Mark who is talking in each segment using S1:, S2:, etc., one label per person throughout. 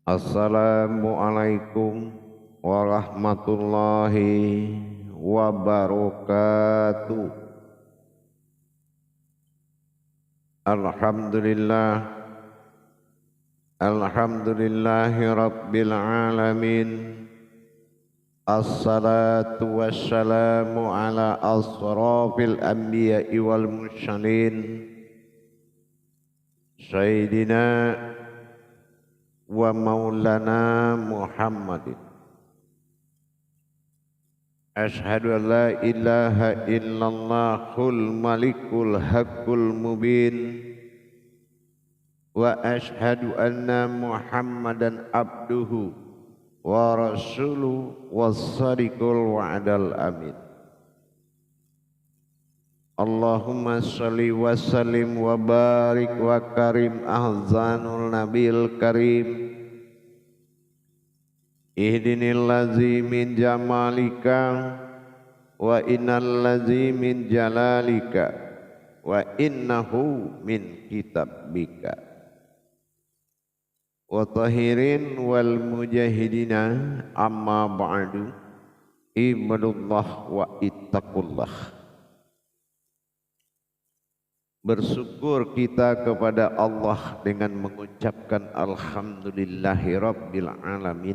S1: Assalamualaikum warahmatullahi wabarakatuh. Alhamdulillahi rabbil alamin. Assalatu wassalamu ala asrafil anbiya'i wal mursalin Sayyidina wa maulana Muhammadin. Ashhadu an la ilaha illallahul malikul haqqul mubin wa ashhadu anna Muhammadan abduhu wa rasuluhu was-sadiqul wa'dal amin. Allahumma salli wa sallim wa barik wa karim ahzanul nabil karim. Ihdinil ladzi min jamalika wa innal ladzi min jalalika wa innahu min kitabika. Wa tahirin wal mujahidina amma ba'du. Ibadullah wa ittaqullah. Bersyukur kita kepada Allah dengan mengucapkan alhamdulillahi rabbil alamin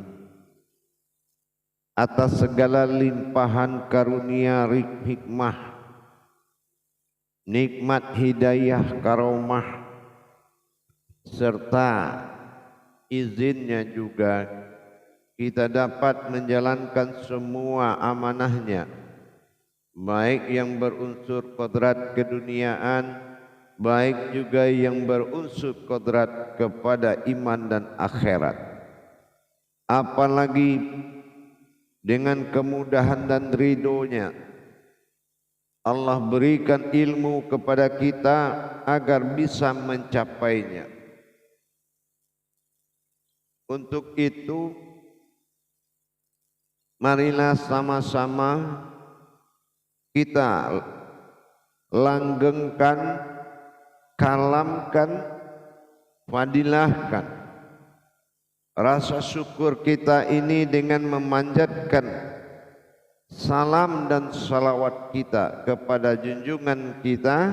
S1: atas segala limpahan karunia hikmah, nikmat hidayah karomah serta izinnya juga kita dapat menjalankan semua amanahnya, baik yang berunsur kodrat keduniaan, baik juga yang berunsur kodrat kepada iman dan akhirat. Apalagi dengan kemudahan dan ridhonya Allah berikan ilmu kepada kita agar bisa mencapainya. Untuk itu, marilah sama-sama kita langgengkan, kalamkan, fadilahkan rasa syukur kita ini dengan memanjatkan salam dan salawat kita kepada junjungan kita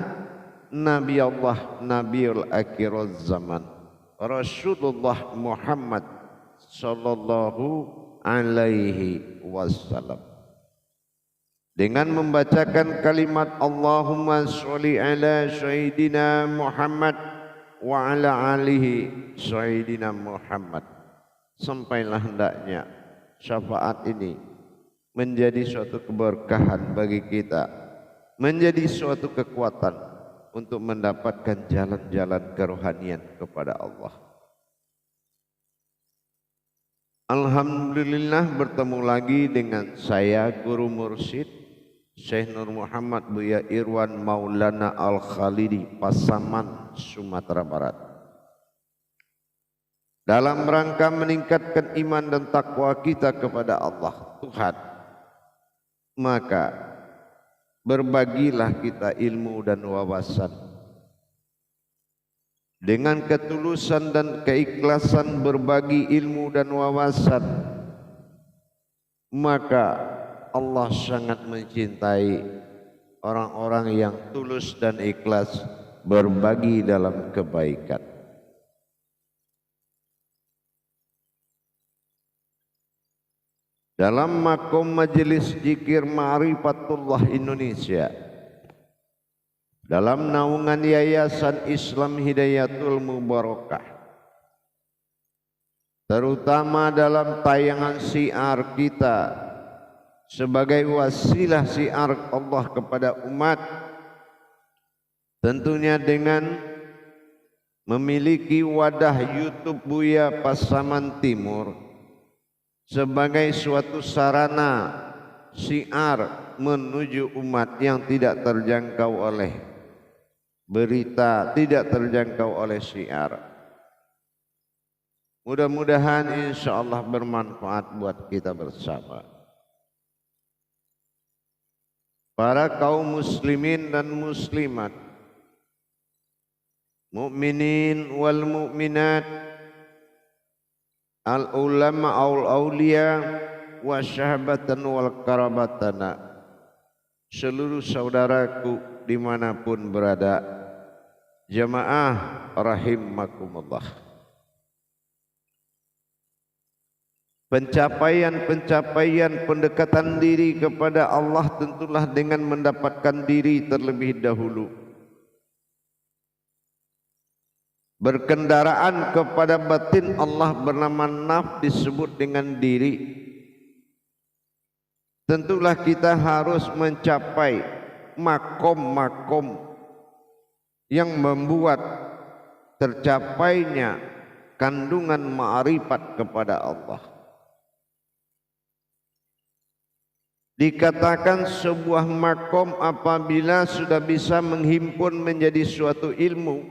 S1: Nabi Allah Nabiul Akhirul Zaman Rasulullah Muhammad sallallahu alaihi wasallam, dengan membacakan kalimat Allahumma sholli ala sayyidina Muhammad wa ala alihi sayyidina Muhammad. Sampailah hendaknya syafaat ini menjadi suatu keberkahan bagi kita, menjadi suatu kekuatan untuk mendapatkan jalan-jalan kerohanian kepada Allah. Alhamdulillah, bertemu lagi dengan saya Guru Mursyid Syekh Nur Muhammad Buya Irwan Maulana Al-Khalidi, Pasaman, Sumatera Barat, dalam rangka meningkatkan iman dan takwa kita kepada Allah Tuhan. Maka berbagilah kita ilmu dan wawasan dengan ketulusan dan keikhlasan. Berbagi ilmu dan wawasan, maka Allah sangat mencintai orang-orang yang tulus dan ikhlas berbagi dalam kebaikan. Dalam makom majelis zikir Ma'rifatullah Indonesia, dalam naungan Yayasan Islam Hidayatul Mubarakah, terutama dalam tayangan syiar kita sebagai wasilah syiar Allah kepada umat, tentunya dengan memiliki wadah YouTube Buya Pasaman Timur sebagai suatu sarana syiar menuju umat yang tidak terjangkau oleh berita, tidak terjangkau oleh syiar. Mudah-mudahan insyaallah bermanfaat buat kita bersama. Para kaum muslimin dan muslimat, mukminin wal mukminat, al ulama aul aulia wa syahabatan wal karabatana, seluruh saudaraku dimanapun berada, jamaah rahimakumullah. Pencapaian-pencapaian pendekatan diri kepada Allah tentulah dengan mendapatkan diri terlebih dahulu. Berkendaraan kepada batin Allah bernama nafs disebut dengan diri. Tentulah kita harus mencapai makom-makom yang membuat tercapainya kandungan ma'rifat kepada Allah. Dikatakan sebuah makom apabila sudah bisa menghimpun menjadi suatu ilmu,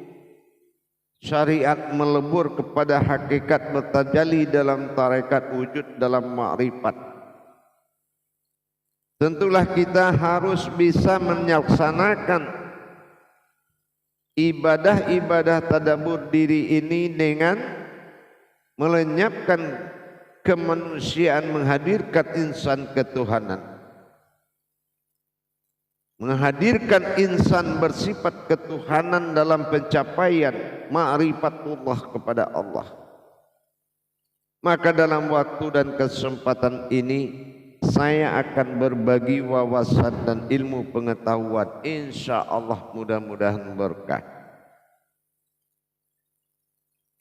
S1: syariat melebur kepada hakikat bertajalli dalam tarekat wujud dalam ma'rifat. Tentulah kita harus bisa melaksanakan ibadah-ibadah tadabbur diri ini dengan melenyapkan kemanusiaan, menghadirkan insan ketuhanan. Menghadirkan insan bersifat ketuhanan dalam pencapaian ma'rifatullah kepada Allah. Maka dalam waktu dan kesempatan ini saya akan berbagi wawasan dan ilmu pengetahuan, insya Allah mudah-mudahan berkah,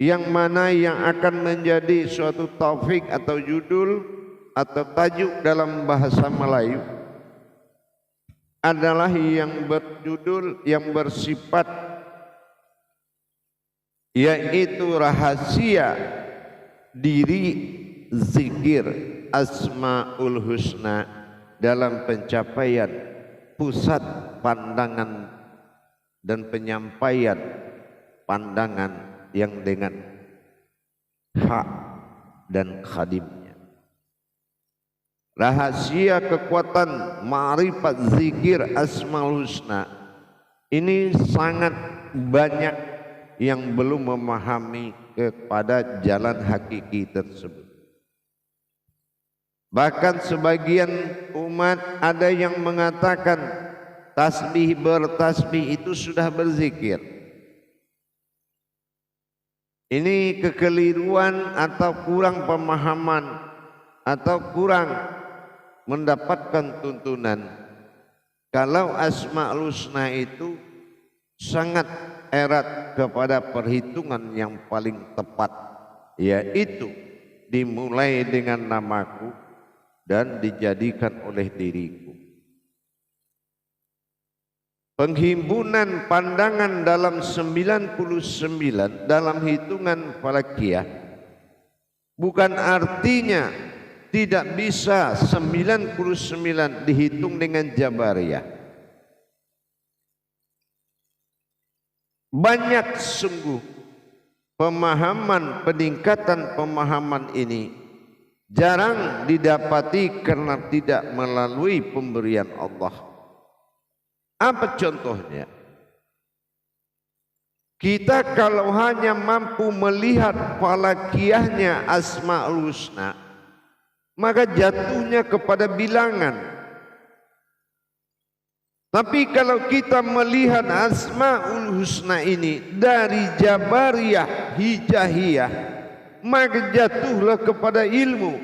S1: yang mana yang akan menjadi suatu taufik atau judul atau tajuk dalam bahasa Melayu adalah yang berjudul, yang bersifat yaitu rahasia diri zikir Asmaul Husna dalam pencapaian pusat pandangan dan penyampaian pandangan yang dengan hak dan khadimnya. Rahasia kekuatan ma'rifat zikir Asmaul Husna ini sangat banyak yang belum memahami kepada jalan hakiki tersebut. Bahkan sebagian umat ada yang mengatakan tasbih bertasbih itu sudah berzikir. Ini kekeliruan atau kurang pemahaman atau kurang mendapatkan tuntunan. Kalau Asmaul Husna itu sangat erat kepada perhitungan yang paling tepat, yaitu dimulai dengan namaku dan dijadikan oleh diriku. Penghimpunan pandangan dalam 99 dalam hitungan falakiyah bukan artinya tidak bisa 99 dihitung dengan jabariyah. Banyak sungguh pemahaman, peningkatan pemahaman ini jarang didapati karena tidak melalui pemberian Allah. Apa contohnya? Kita kalau hanya mampu melihat falakiyahnya Asmaul Husna, maka jatuhnya kepada bilangan. Tapi kalau kita melihat Asmaul Husna ini dari jabariyah, hijahiyah, maka jatuhlah kepada ilmu.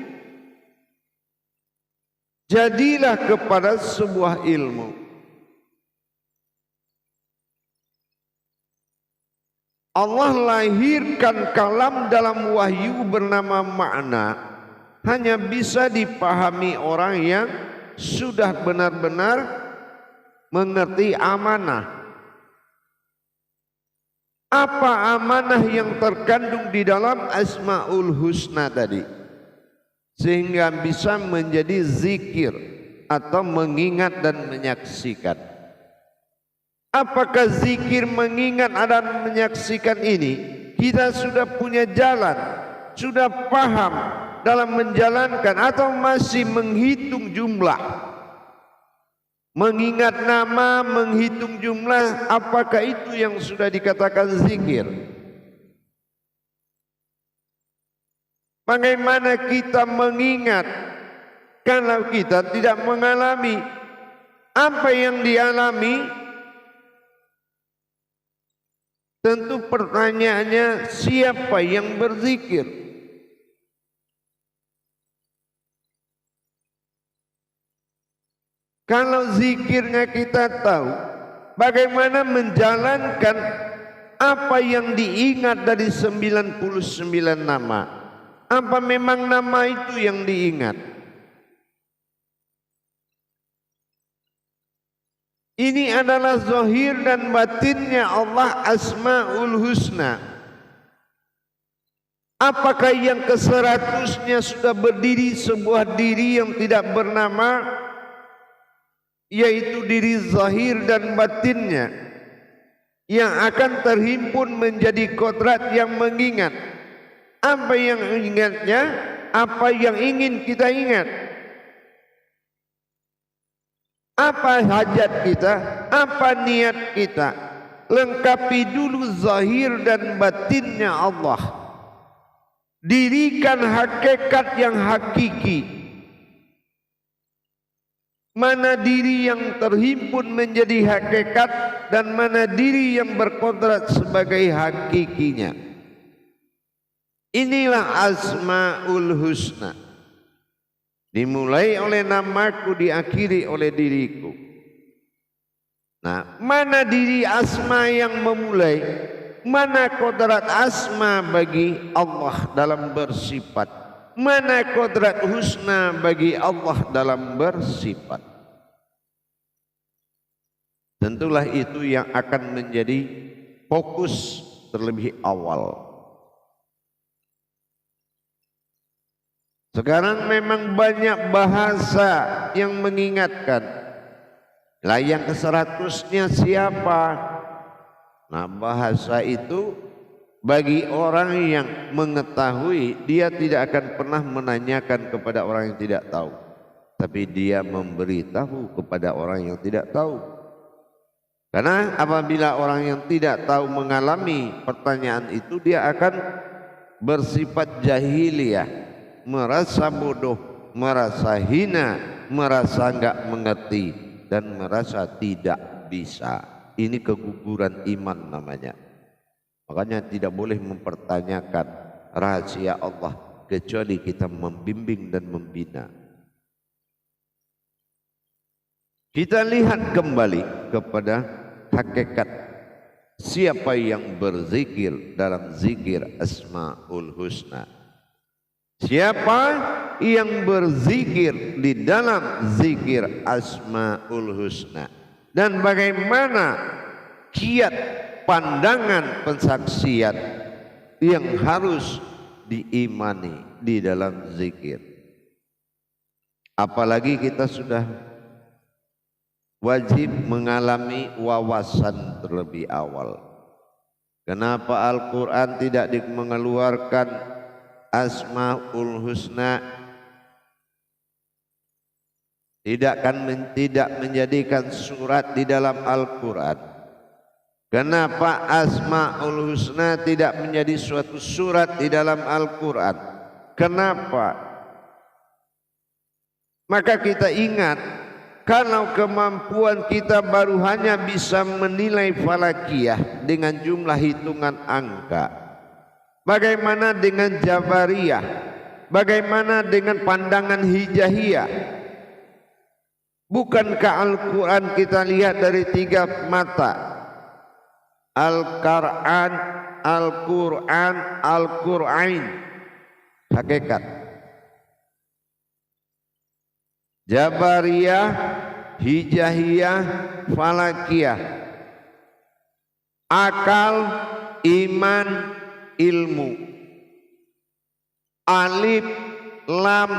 S1: Jadilah kepada sebuah ilmu. Allah lahirkan kalam dalam wahyu bernama makna, hanya bisa dipahami orang yang sudah benar-benar mengerti amanah. Apa amanah yang terkandung di dalam Asmaul Husna tadi, sehingga bisa menjadi zikir atau mengingat dan menyaksikan. Apakah zikir, mengingat dan menyaksikan ini kita sudah punya jalan, sudah paham dalam menjalankan, atau masih menghitung jumlah? Mengingat nama, menghitung jumlah, apakah itu yang sudah dikatakan zikir? Bagaimana kita mengingat kalau kita tidak mengalami apa yang dialami? Tentu pertanyaannya, siapa yang berzikir? Kalau zikirnya kita tahu, bagaimana menjalankan apa yang diingat dari 99 nama? Apa memang nama itu yang diingat? Ini adalah zahir dan batinnya Allah Asmaul Husna. Apakah yang ke-100-nya sudah berdiri sebuah diri yang tidak bernama, yaitu diri zahir dan batinnya, yang akan terhimpun menjadi kodrat yang mengingat. Apa yang ingatnya? Apa yang ingin kita ingat? Apa hajat kita? Apa niat kita? Lengkapi dulu zahir dan batinnya Allah. Dirikan hakikat yang hakiki. Mana diri yang terhimpun menjadi hakikat dan mana diri yang berkodrat sebagai hakikinya. Inilah Asmaul Husna. Dimulai oleh namaku, diakhiri oleh diriku. Nah, mana diri asma yang memulai? Mana kodrat asma bagi Allah dalam bersifat? Mana kodrat husna bagi Allah dalam bersifat? Tentulah itu yang akan menjadi fokus terlebih awal. Sekarang memang banyak bahasa yang mengingatkan. Lah yang ke-100-nya siapa? Nah, bahasa itu bagi orang yang mengetahui, dia tidak akan pernah menanyakan kepada orang yang tidak tahu. Tapi dia memberitahu kepada orang yang tidak tahu. Karena apabila orang yang tidak tahu mengalami pertanyaan itu, dia akan bersifat jahiliyah. Merasa bodoh, merasa hina, merasa enggak mengerti, dan merasa tidak bisa. Ini keguguran iman namanya. Makanya tidak boleh mempertanyakan rahasia Allah kecuali kita membimbing dan membina. Kita lihat kembali kepada hakikat siapa yang berzikir dalam zikir Asmaul Husna. Siapa yang berzikir di dalam zikir Asmaul Husna, dan bagaimana kiat pandangan pensaksian yang harus diimani di dalam zikir. Apalagi kita sudah wajib mengalami wawasan terlebih awal. Kenapa Al-Quran tidak mengeluarkan Asmaul Husna, tidak menjadikan surat di dalam Al-Quran? Kenapa Asmaul Husna tidak menjadi suatu surat di dalam Al-Quran? Kenapa? Maka kita ingat, kalau kemampuan kita baru hanya bisa menilai falakiyah dengan jumlah hitungan angka, bagaimana dengan Jabariyah? Bagaimana dengan pandangan Hijahiyah? Bukankah Al-Quran kita lihat dari 3 mata? Al-Qur'an, Al-Quran, Al-Qur'ain. Hakikat. Jabariyah, Hijahiyah, Falakiyah. Akal, iman, ilmu. Alif, lam,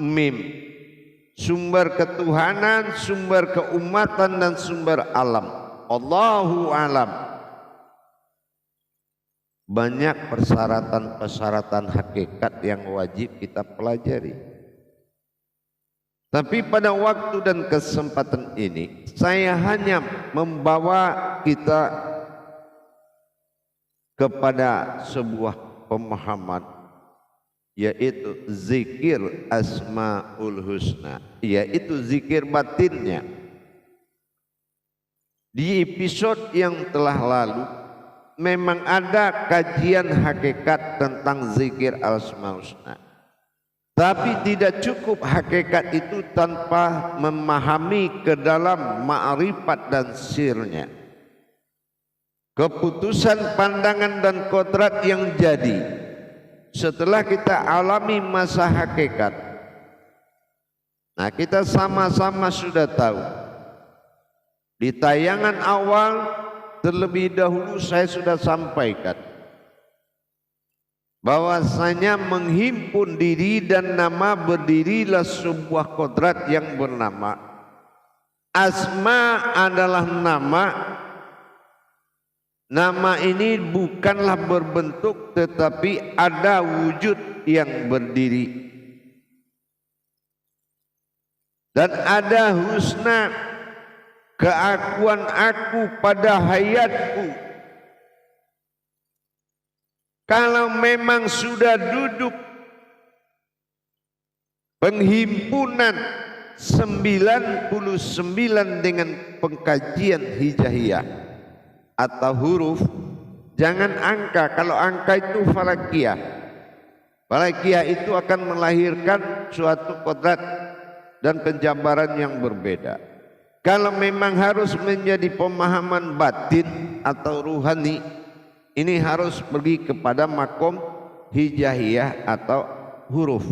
S1: mim. Sumber ketuhanan, sumber keumatan, dan sumber alam. Allahu alam. Banyak persyaratan-persyaratan hakikat yang wajib kita pelajari. Tapi pada waktu dan kesempatan ini, saya hanya membawa kita kepada sebuah pemahaman yaitu zikir Asmaul Husna, yaitu zikir batinnya. Di episode yang telah lalu memang ada kajian hakikat tentang zikir Asmaul Husna, tapi tidak cukup hakikat itu tanpa memahami ke dalam ma'rifat dan sirnya. Keputusan pandangan dan kodrat yang jadi setelah kita alami masa hakikat. Nah, kita sama-sama sudah tahu. Di tayangan awal terlebih dahulu saya sudah sampaikan bahwasanya menghimpun diri dan nama berdirilah sebuah kodrat yang bernama Asma. Adalah nama. Nama ini bukanlah berbentuk tetapi ada wujud yang berdiri. Dan ada husna, keakuan aku pada hayatku. Kalau memang sudah duduk penghimpunan 99 dengan pengkajian hijaiyah atau huruf, jangan angka. Kalau angka itu falakiyah. Falakiyah itu akan melahirkan suatu kodrat dan penjabaran yang berbeda. Kalau memang harus menjadi pemahaman batin atau ruhani, ini harus pergi kepada makom hijaiyah atau huruf.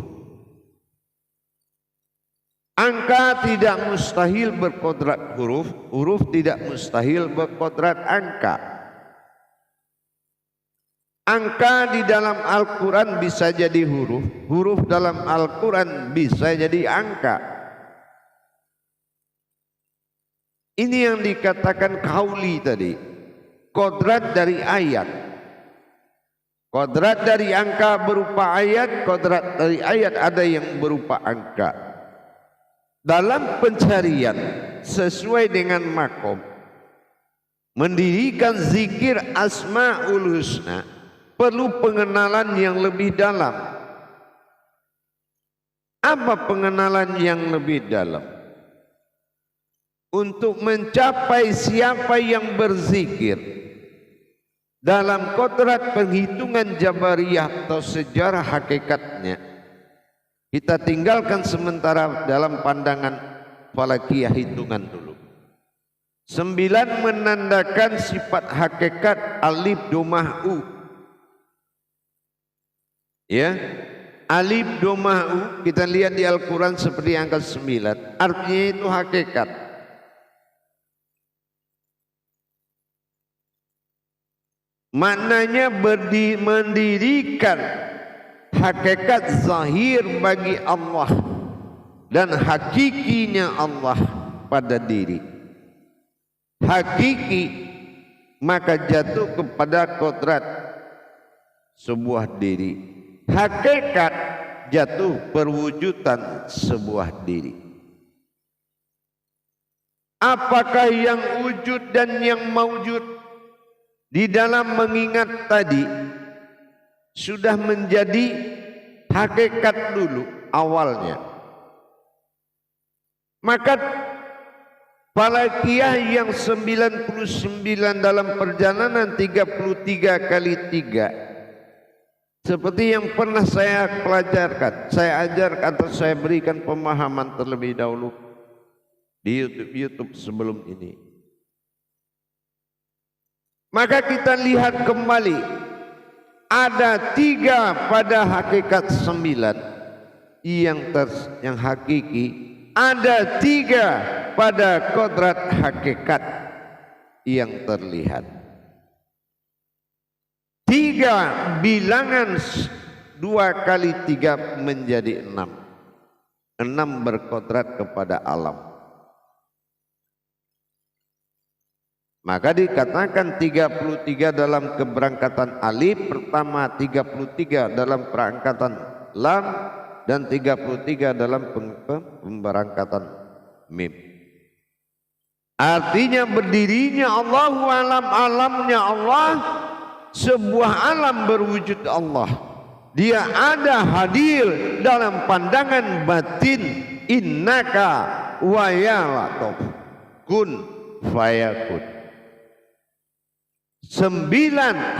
S1: Angka tidak mustahil berkodrat huruf, huruf tidak mustahil berkodrat angka. Angka di dalam Al-Quran bisa jadi huruf, huruf dalam Al-Quran bisa jadi angka. Ini yang dikatakan kauli tadi, kodrat dari ayat. Kodrat dari angka berupa ayat, kodrat dari ayat ada yang berupa angka. Dalam pencarian sesuai dengan makom, mendirikan zikir Asmaul Husna perlu pengenalan yang lebih dalam. Apa pengenalan yang lebih dalam? Untuk mencapai siapa yang berzikir dalam kodrat penghitungan jabariyah atau sejarah hakikatnya, kita tinggalkan sementara dalam pandangan falakiyah hitungan dulu. 9 menandakan sifat hakikat alif domah u. Ya, alif domah u kita lihat di Al-Quran seperti angka 9. Artinya itu hakikat. Maknanya mendirikan hakikat zahir bagi Allah dan hakikinya Allah pada diri. Hakiki maka jatuh kepada kodrat sebuah diri. Hakikat jatuh perwujudan sebuah diri. Apakah yang wujud dan yang maujud di dalam mengingat tadi sudah menjadi hakikat dulu awalnya. Maka falakiyah yang 99 dalam perjalanan 33 kali 3 seperti yang pernah saya pelajarkan, saya ajarkan atau saya berikan pemahaman terlebih dahulu di YouTube sebelum ini. Maka kita lihat kembali, ada 3 pada hakikat 9 yang hakiki, ada 3 pada kodrat hakikat yang terlihat. 3 bilangan 2 kali 3 menjadi 6. 6 berkodrat kepada alam. Maka dikatakan 33 dalam keberangkatan alif, pertama 33 dalam perangkatan lam, dan 33 dalam pemberangkatan mim. Artinya berdirinya Allahu alam, alamnya Allah, sebuah alam berwujud Allah. Dia ada hadir dalam pandangan batin. Innaka wa ya latif kun fayakun. 9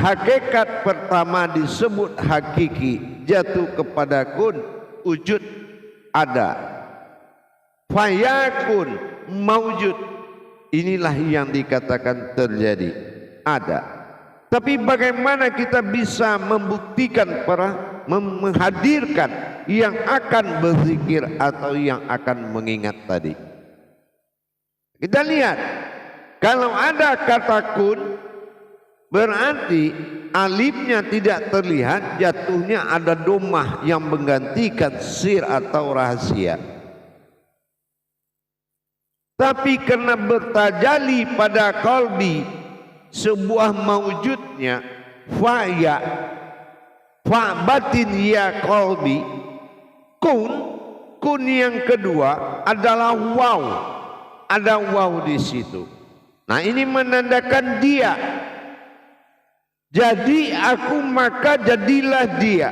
S1: hakikat pertama disebut hakiki, jatuh kepada kun, wujud, ada. Fayakun, maujud, inilah yang dikatakan terjadi, ada. Tapi bagaimana kita bisa membuktikan, menghadirkan yang akan berzikir atau yang akan mengingat tadi? Kita lihat, kalau ada kata kun, berarti alifnya tidak terlihat, jatuhnya ada domah yang menggantikan sir atau rahasia. Tapi karena bertajali pada qalbi sebuah maujudnya, fa'ya, fa batin ya qalbi, kun yang kedua adalah waw, ada waw di situ. Nah, ini menandakan dia. Jadi aku maka jadilah dia.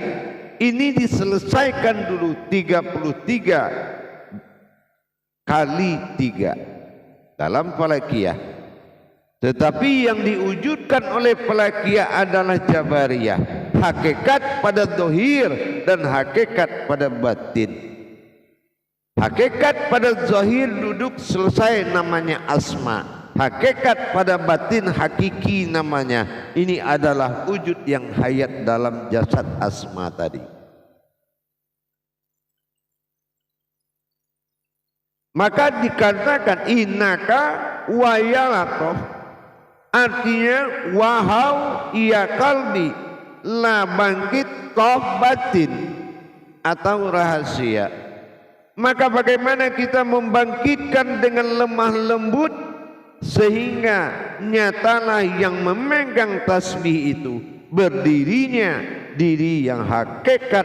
S1: Ini diselesaikan dulu 33 kali 3 dalam falakiyah. Tetapi yang diwujudkan oleh falakiyah adalah jabariyah, hakikat pada zahir dan hakikat pada batin. Hakikat pada zahir duduk selesai, namanya asma. Hakikat pada batin hakiki namanya. Ini adalah wujud yang hayat dalam jasad asma tadi. Maka dikatakan innaka wa ya latif, artinya wahau ya kalbi, la bangkit toh batin atau rahasia. Maka bagaimana kita membangkitkan dengan lemah lembut sehingga nyatalah yang memegang tasbih itu berdirinya diri yang hakikat,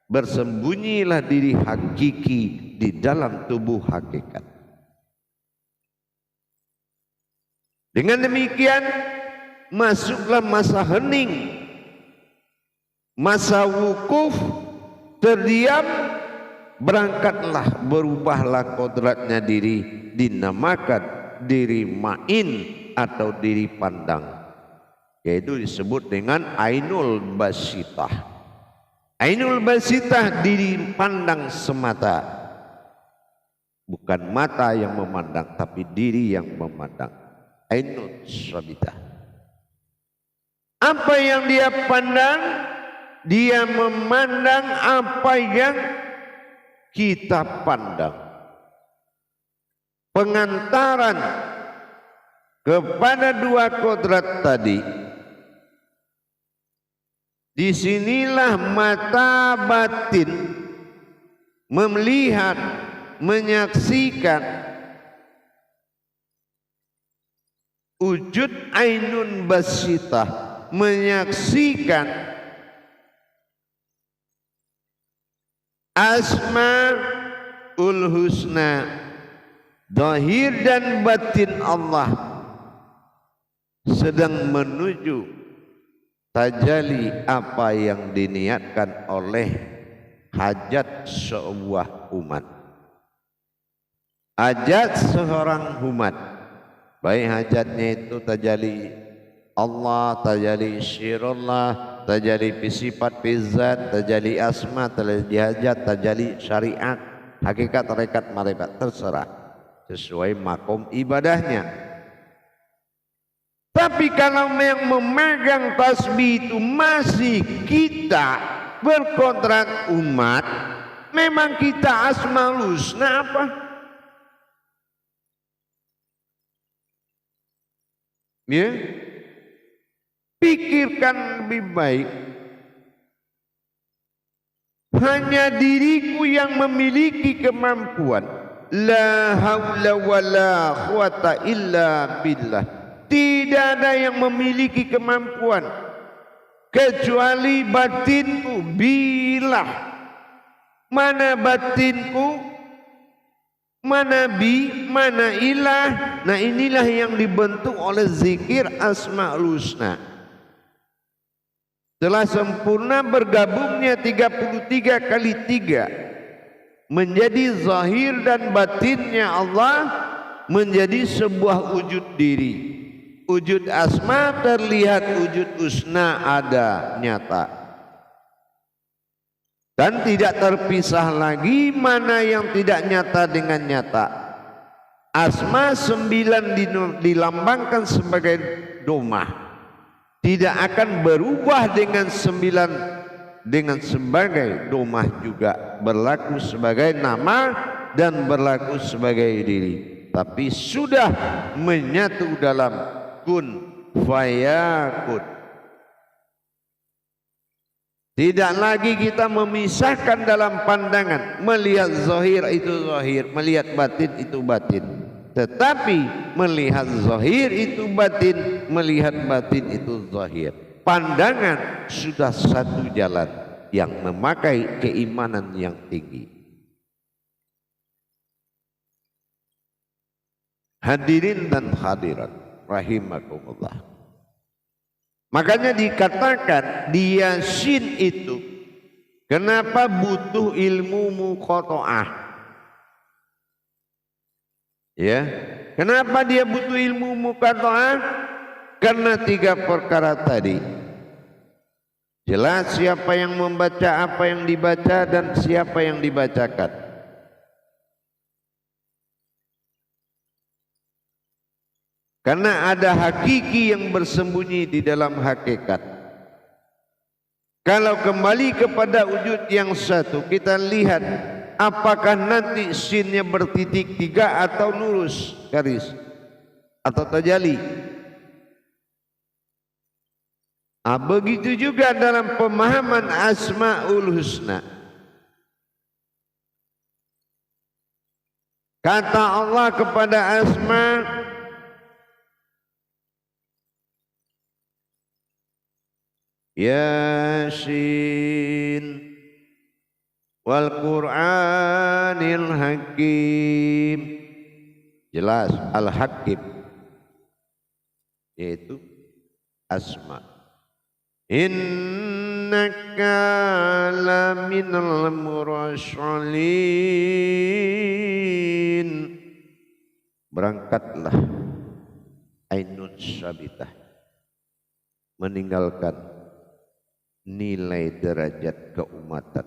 S1: bersembunyilah diri hakiki di dalam tubuh hakikat. Dengan demikian masuklah masa hening, masa wukuf, terdiam, berangkatlah, berubahlah kodratnya diri, dinamakan diri main atau diri pandang, yaitu disebut dengan ainul basitah. Ainul basitah, diri pandang semata, bukan mata yang memandang tapi diri yang memandang. Ainul sabitah. Apa yang dia pandang? Dia memandang apa yang kita pandang. Pengantaran kepada dua kodrat tadi, disinilah mata batin melihat, menyaksikan wujud ainun basitah, menyaksikan asmaul husna, zahir dan batin Allah sedang menuju tajalli apa yang diniatkan oleh hajat sebuah umat, hajat seorang umat, baik hajatnya itu tajalli Allah, tajalli syirullah, tajalli sifat fizat, tajalli asma, tajalli hajat, tajalli syariat, hakikat, hakikat, marifat, terserah sesuai makom ibadahnya. Tapi kalau yang memegang tasbih itu masih kita berkodrat umat, memang kita asmaul husna apa? Ya, pikirkan lebih baik. Hanya diriku yang memiliki kemampuan. La haula wala quwata illa billah. Tidak ada yang memiliki kemampuan kecuali batinku. Bila mana batinku, mana bi, mana ilah. Nah, inilah yang dibentuk oleh zikir asmaul husna. Telah sempurna bergabungnya 33 kali 3 menjadi zahir dan batinnya Allah menjadi sebuah wujud diri. Wujud asma terlihat, wujud husna ada nyata. Dan tidak terpisah lagi mana yang tidak nyata dengan nyata. Asma 9 dilambangkan sebagai domah. Tidak akan berubah dengan 9 dengan sebagai domah juga. Berlaku sebagai nama dan berlaku sebagai diri. Tapi sudah menyatu dalam kun fayakun. Tidak lagi kita memisahkan dalam pandangan. Melihat zahir itu zahir, melihat batin itu batin. Tetapi melihat zahir itu batin, melihat batin itu zahir. Pandangan sudah satu jalan yang memakai keimanan yang tinggi. Hadirin dan hadirat rahimakumullah. Makanya dikatakan di Yasin itu kenapa butuh ilmu muqata'ah? Ya, kenapa dia butuh ilmu muqata'ah? Karena 3 perkara tadi. Jelas siapa yang membaca apa yang dibaca dan siapa yang dibacakan. Karena ada hakiki yang bersembunyi di dalam hakikat. Kalau kembali kepada wujud yang satu, kita lihat apakah nanti sinnya bertitik 3 atau lurus garis atau tajali. Begitu juga dalam pemahaman Asmaul Husna. Kata Allah kepada Asma, Yasin wal Qur'anil Hakim. Jelas Al-Hakim yaitu asma. Innaka laminal mursalin. Berangkatlah ainun sabitah, meninggalkan nilai derajat keumatan.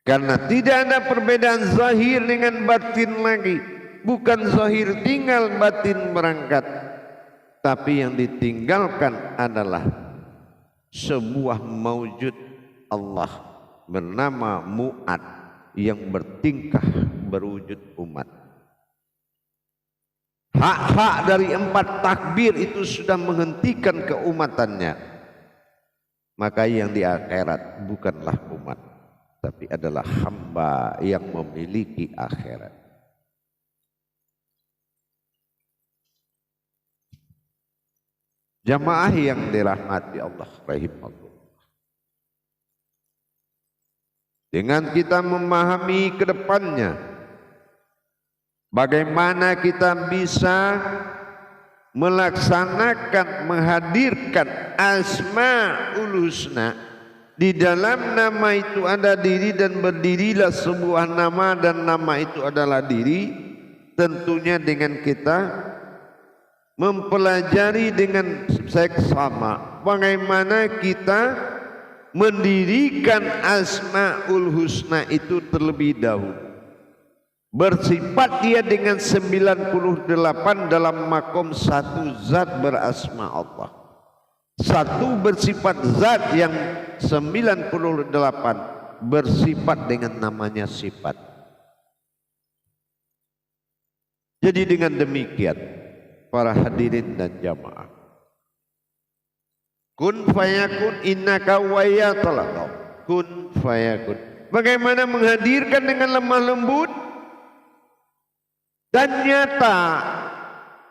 S1: Karena tidak ada perbedaan zahir dengan batin lagi. Bukan zahir tinggal, batin berangkat. Tapi yang ditinggalkan adalah sebuah maujud Allah bernama Mu'ad yang bertingkah berwujud umat. Hak-hak dari 4 takbir itu sudah menghentikan keumatannya. Maka yang di akhirat bukanlah umat, tapi adalah hamba yang memiliki akhirat. Jamaah yang dirahmati Allah rahimahullah. Dengan kita memahami ke depannya, bagaimana kita bisa melaksanakan, menghadirkan Asmaul Husna. Di dalam nama itu ada diri dan berdirilah sebuah nama dan nama itu adalah diri. Tentunya dengan kita mempelajari dengan seksama bagaimana kita mendirikan Asmaul Husna itu terlebih dahulu. Bersifat dia dengan 98 dalam makom satu zat berasma Allah. Satu bersifat zat yang 98 bersifat dengan namanya sifat. Jadi dengan demikian para hadirin dan jamaah, kun fayakun innaka wayatalaw. Kun fayakun. Bagaimana menghadirkan dengan lemah lembut dan nyata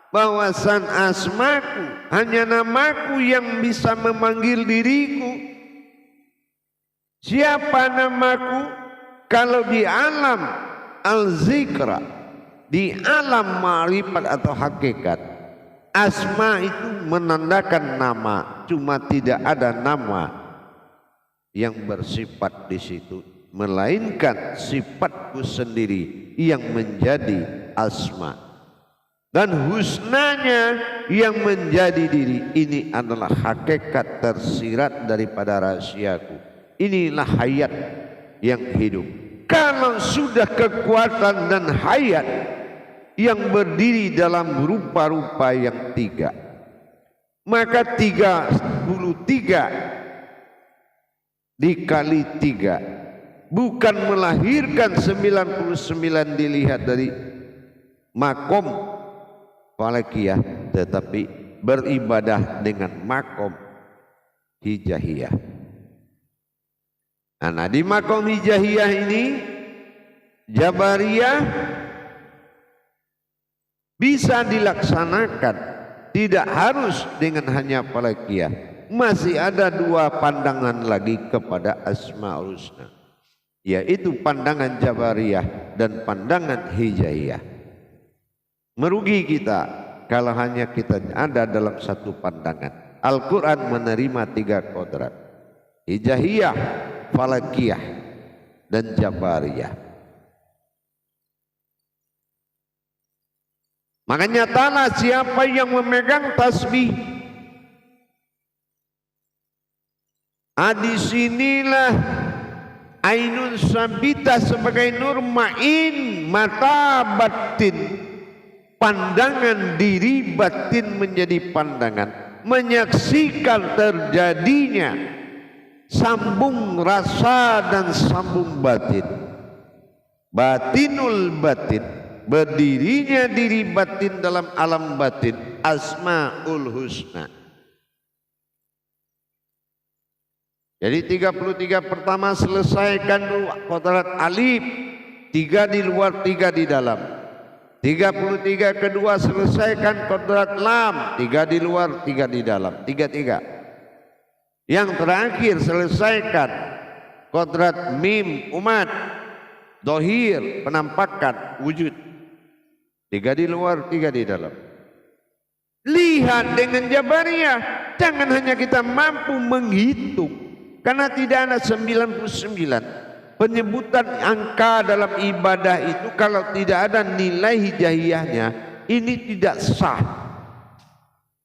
S1: bahwasan asmaku hanya namaku yang bisa memanggil diriku. Siapa namaku? Kalau di alam al-zikra, di alam ma'rifat atau hakikat, Asma itu menandakan nama, cuma tidak ada nama yang bersifat di situ, melainkan sifatku sendiri yang menjadi asma, dan husnanya yang menjadi diri. Ini adalah hakikat tersirat daripada rahasiaku. Inilah hayat yang hidup. Kalau sudah kekuatan dan hayat yang berdiri dalam rupa-rupa yang tiga, maka 33 dikali 3 bukan melahirkan 99 dilihat dari makom falakiyah, tetapi beribadah dengan makom hijahiyah. Nah, di makom hijahiyah ini Jabariyah bisa dilaksanakan, tidak harus dengan hanya falakiyah. Masih ada 2 pandangan lagi kepada Asmaul Husna, yaitu pandangan Jabariyah dan pandangan Hijaiyah. Merugi kita kalau hanya kita ada dalam satu pandangan. Al-Quran menerima 3 kodrat: Hijaiyah, Falakiyah, dan Jabariyah. Makanya nyatalah siapa yang memegang tasbih, disinilah ainun sabita sebagai nur ma'in, mata batin, pandangan diri batin menjadi pandangan, menyaksikan terjadinya sambung rasa dan sambung batin. Batinul batin, berdirinya diri batin dalam alam batin, Asmaul Husna. Jadi 33 pertama selesaikan dulu kodrat alif, 3 di luar 3 di dalam. 33 kedua selesaikan kodrat lam, 3 di luar 3 di dalam. 33. Yang terakhir selesaikan kodrat mim umat, dohir penampakan wujud, 3 di luar 3 di dalam. Lihat dengan Jabariyah, jangan hanya kita mampu menghitung. Karena tidak ada 99 penyebutan angka dalam ibadah itu, kalau tidak ada nilai hijahiyahnya ini tidak sah.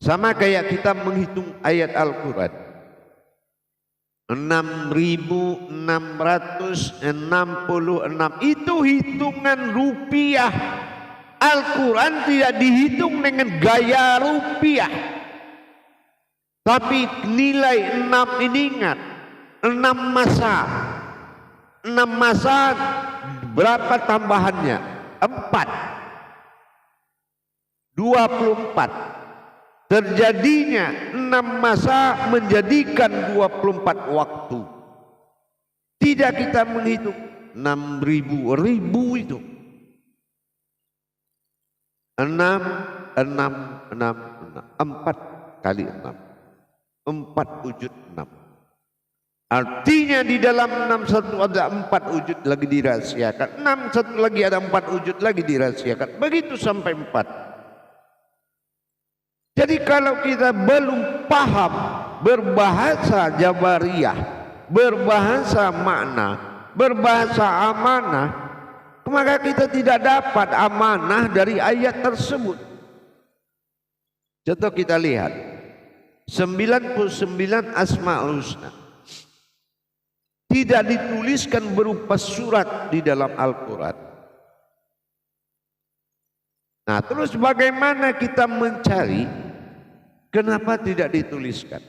S1: Sama kayak kita menghitung ayat Al-Quran 6.666, itu hitungan rupiah. Al-Quran tidak dihitung dengan gaya rupiah, tapi nilai 6 ini ingat, 6 masa berapa tambahannya? 4, 24. Terjadinya 6 masa menjadikan 24 waktu. Tidak kita menghitung 6.000 itu 4 kali 6, 4 wujud 6. Artinya di dalam 61 ada 4 wujud lagi dirahasiakan, 61 lagi ada 4 wujud lagi dirahasiakan, begitu sampai 4. Jadi kalau kita belum paham berbahasa Jabariyah, berbahasa makna, berbahasa amanah, maka kita tidak dapat amanah dari ayat tersebut. Contoh kita lihat 99 Asmaul Husna tidak dituliskan berupa surat di dalam Al-Quran. Nah, terus bagaimana kita mencari kenapa tidak dituliskan?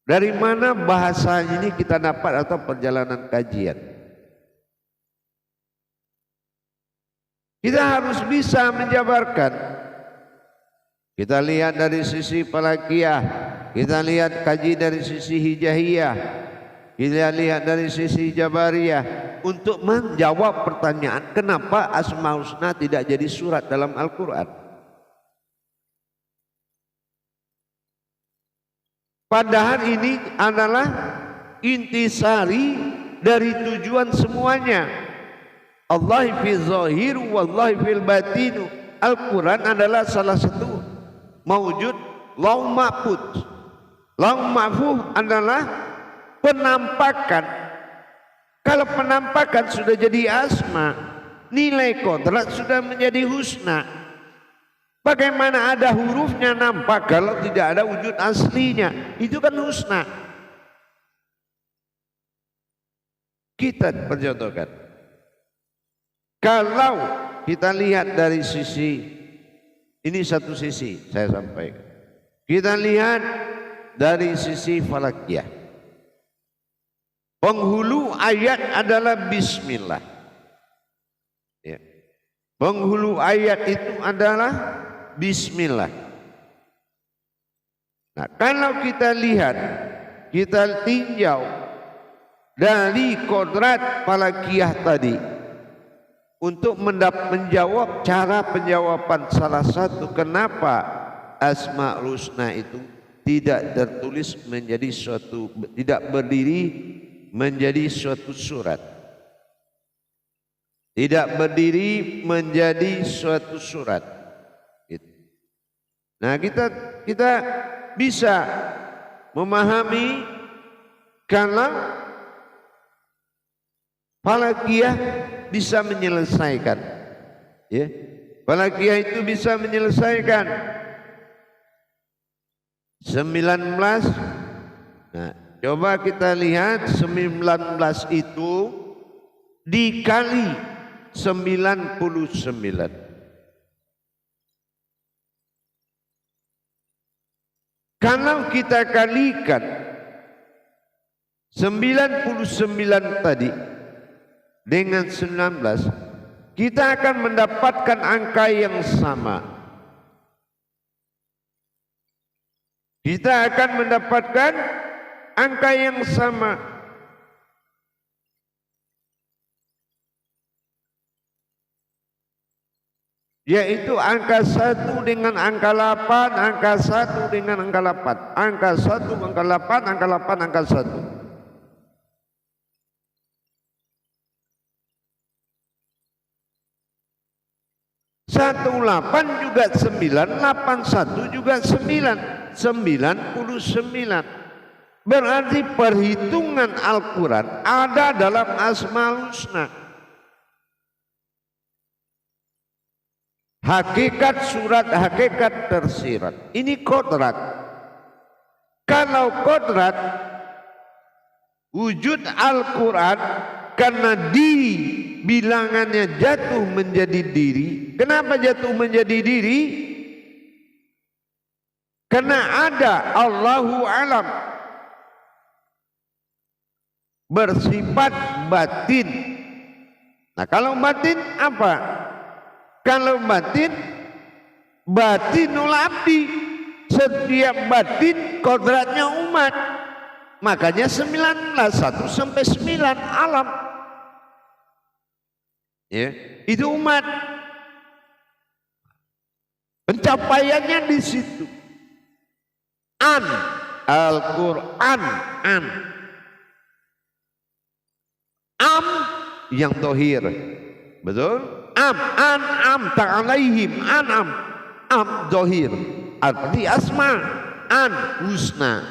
S1: Dari mana bahasa ini kita dapat atau perjalanan kajian? Kita harus bisa menjabarkan. Kita lihat dari sisi falakiyah, kita lihat kaji dari sisi hijahiyah, kita lihat dari sisi Jabariyah, untuk menjawab pertanyaan kenapa Asmaul Husna tidak jadi surat dalam Al-Quran. Padahal ini adalah intisari dari tujuan semuanya. Allah fi zahir wallahi fil batinu. Al-Quran adalah salah satu maujud, Lau Mahfuz. Lau Mahfuz adalah penampakan. Kalau penampakan sudah jadi asma, nilai kodrat sudah menjadi husna. Bagaimana ada hurufnya nampak kalau tidak ada wujud aslinya? Itu kan husna. Kita percontohkan. Kalau kita lihat dari sisi, ini satu sisi saya sampaikan. Kita lihat dari sisi falakiyah. Penghulu ayat adalah bismillah. Ya. Penghulu ayat itu adalah bismillah. Nah, kalau kita lihat, kita tinjau dari kodrat falakiyah tadi untuk menjawab cara penjawaban salah satu kenapa Asmaul Husna itu tidak tertulis menjadi suatu, tidak berdiri menjadi suatu surat, tidak berdiri menjadi suatu surat. Nah, kita bisa memahami kalau falakiyah bisa menyelesaikan, ya, falakiyah itu bisa menyelesaikan 19. Nah, coba kita lihat 19 itu dikali 99. Kalau kita kalikan 99 tadi dengan 19, kita akan mendapatkan angka yang sama. Kita akan mendapatkan angka yang sama. Yaitu angka 1 dengan angka 8, angka 1 dengan angka 8, angka 1, angka 8, angka 8, angka 1. 18 juga 9, 81 juga 9, 99. Berarti perhitungan Al-Quran ada dalam Asmaul Husna. Hakikat surat, hakikat tersirat. Ini kodrat. Kalau kodrat, wujud Al-Quran karena diri bilangannya jatuh menjadi diri. Kenapa jatuh menjadi diri? Karena ada Allahu alam, bersifat batin. Nah, kalau batin apa? Kalau batin, batinul abdi, setiap batin kodratnya umat. Makanya 19, 1 sampai 9 alam. Ya, itu umat. Pencapaiannya di situ. Al-Quran, am yang tohir, betul? Am ta'alaihim, am dohir, arti asma, husna,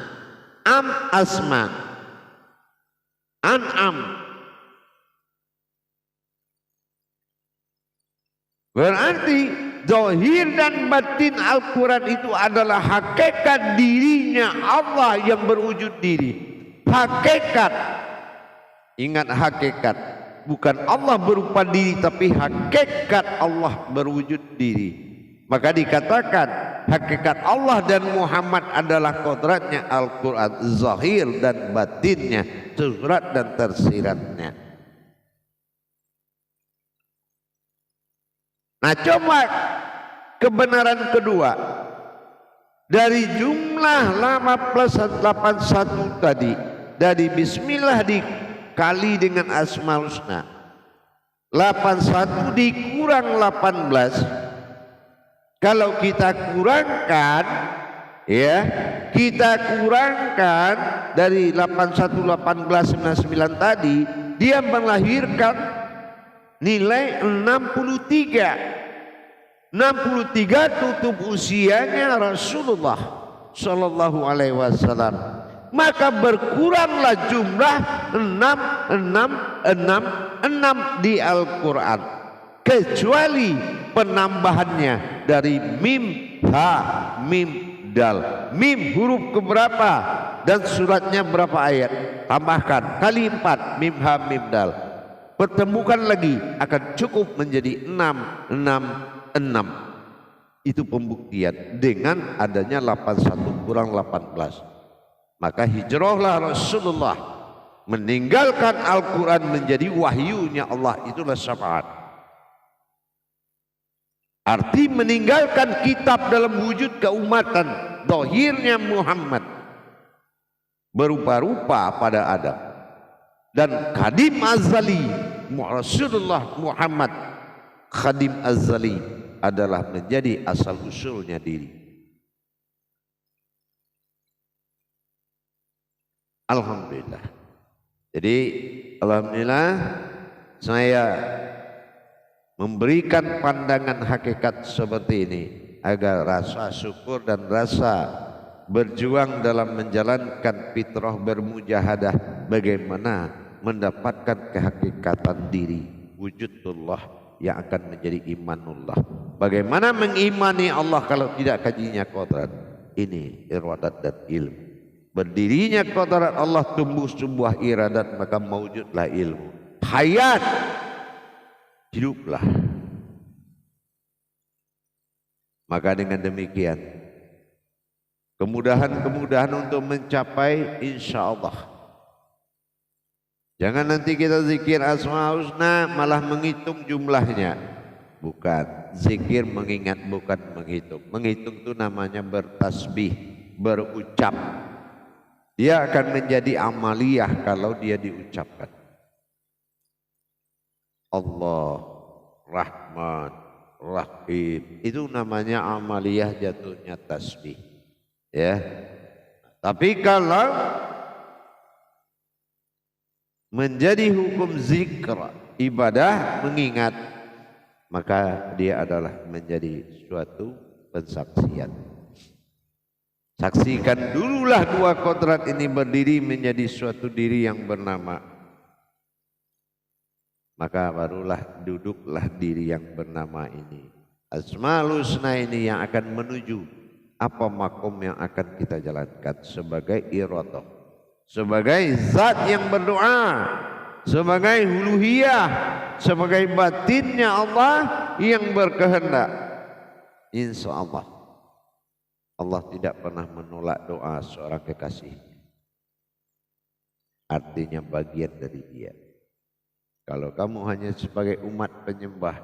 S1: asma, am. Berarti dohir dan batin Al-Quran itu adalah hakikat dirinya Allah yang berwujud diri. Hakikat, ingat hakikat, bukan Allah berupa diri, tapi hakikat Allah berwujud diri. Maka dikatakan hakikat Allah dan Muhammad adalah kodratnya Al-Quran, zahir dan batinnya, surat dan tersiratnya. Nah, coba kebenaran kedua dari jumlah 81 tadi, dari bismillah dikali dengan Asmaul Husna, 81 dikurang 18. Kalau kita kurangkan, ya, kita kurangkan dari 81, 18, 99 tadi, dia melahirkan nilai 63. 63 tutup usianya Rasulullah Sallallahu Alaihi Wasallam. Maka berkuranglah jumlah 666 di Al-Quran, kecuali penambahannya dari mim, ha, mim, dal. Mim huruf keberapa dan suratnya berapa ayat, tambahkan kali 4, mim, ha, mim, dal. Pertemukan lagi, akan cukup menjadi 666. Itu pembuktian dengan adanya 81 kurang 18. Maka hijrahlah Rasulullah, meninggalkan Al-Quran menjadi wahyunya Allah. Itulah syafaat. Arti meninggalkan kitab dalam wujud keumatan, dohirnya Muhammad berupa-rupa pada Adam. Dan khadim azali Rasulullah Muhammad, khadim azali adalah menjadi asal usulnya diri. Alhamdulillah. Jadi alhamdulillah saya memberikan pandangan hakikat seperti ini agar rasa syukur dan rasa berjuang dalam menjalankan fitrah bermujahadah, bagaimana mendapatkan kehakikatan diri wujudullah yang akan menjadi imanullah. Bagaimana mengimani Allah kalau tidak kajinya kodrat. Ini iradat dan ilmu. Berdirinya kodrat Allah, tumbuh sebuah iradat, maka mewujudlah ilmu. Hayat, hiduplah. Maka dengan demikian kemudahan-kemudahan untuk mencapai insya Allah. Jangan nanti kita zikir Asmaul Husna malah menghitung jumlahnya. Bukan, zikir mengingat bukan menghitung. Menghitung itu namanya bertasbih, berucap. Dia akan menjadi amaliyah kalau dia diucapkan. Allah, Rahman, Rahim, itu namanya amaliyah, jatuhnya tasbih. Ya. Tapi kalau menjadi hukum zikr, ibadah mengingat, maka dia adalah menjadi suatu pensaksian. Saksikan dululah dua kodrat ini berdiri menjadi suatu diri yang bernama, maka barulah duduklah diri yang bernama ini. Asmaul Husna ini yang akan menuju apa makom yang akan kita jalankan sebagai iradah, sebagai zat yang berdoa, sebagai uluhiyah, sebagai batinnya Allah yang berkehendak. Insya Allah Allah tidak pernah menolak doa seorang kekasih. Artinya bagian dari dia. Kalau kamu hanya sebagai umat penyembah,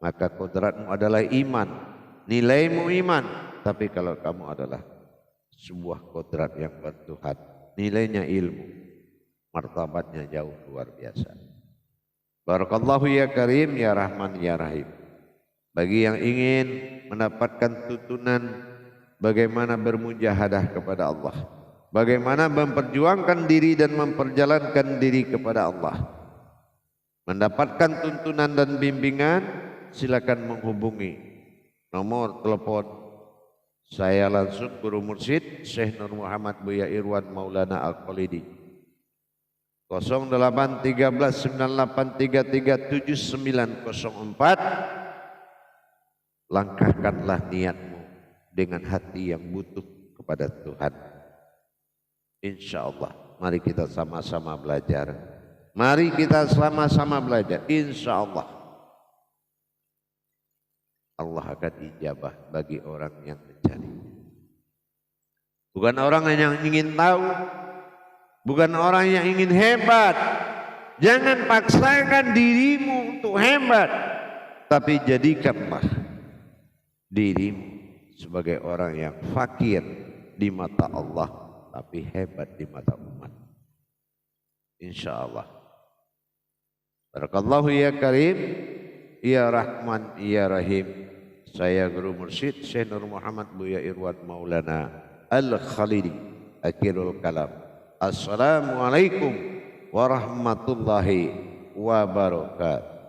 S1: maka kodratmu adalah iman, nilaimu iman. Tapi kalau kamu adalah sebuah kodrat yang bertuhan, nilainya ilmu, martabatnya jauh luar biasa. Barakallahu ya Karim, ya Rahman, ya Rahim. Bagi yang ingin mendapatkan tuntunan bagaimana bermujahadah kepada Allah, bagaimana memperjuangkan diri dan memperjalankan diri kepada Allah, mendapatkan tuntunan dan bimbingan, silakan menghubungi nomor telepon saya langsung, Guru Mursyid Syekh Nur Muhammad Buya Irwan Maulana Al-Khalidi, 081398337904. Langkahkanlah niatmu dengan hati yang butuh kepada Tuhan. Insya Allah, mari kita sama-sama belajar. Mari kita sama-sama belajar. Insya Allah, Allah akan ijabah bagi orang yang mencari. Bukan orang yang ingin tahu, bukan orang yang ingin hebat. Jangan paksakan dirimu untuk hebat, tapi jadikanlah dirimu sebagai orang yang fakir di mata Allah, tapi hebat di mata umat. Insya Allah. Barakallahu ya Karim, ya Rahman, ya Rahim. Saya Guru Mursyid Syekh Nur Muhammad Buya Irwan Maulana Al-Khalidi. Akhirul kalam. Assalamualaikum warahmatullahi wabarakatuh.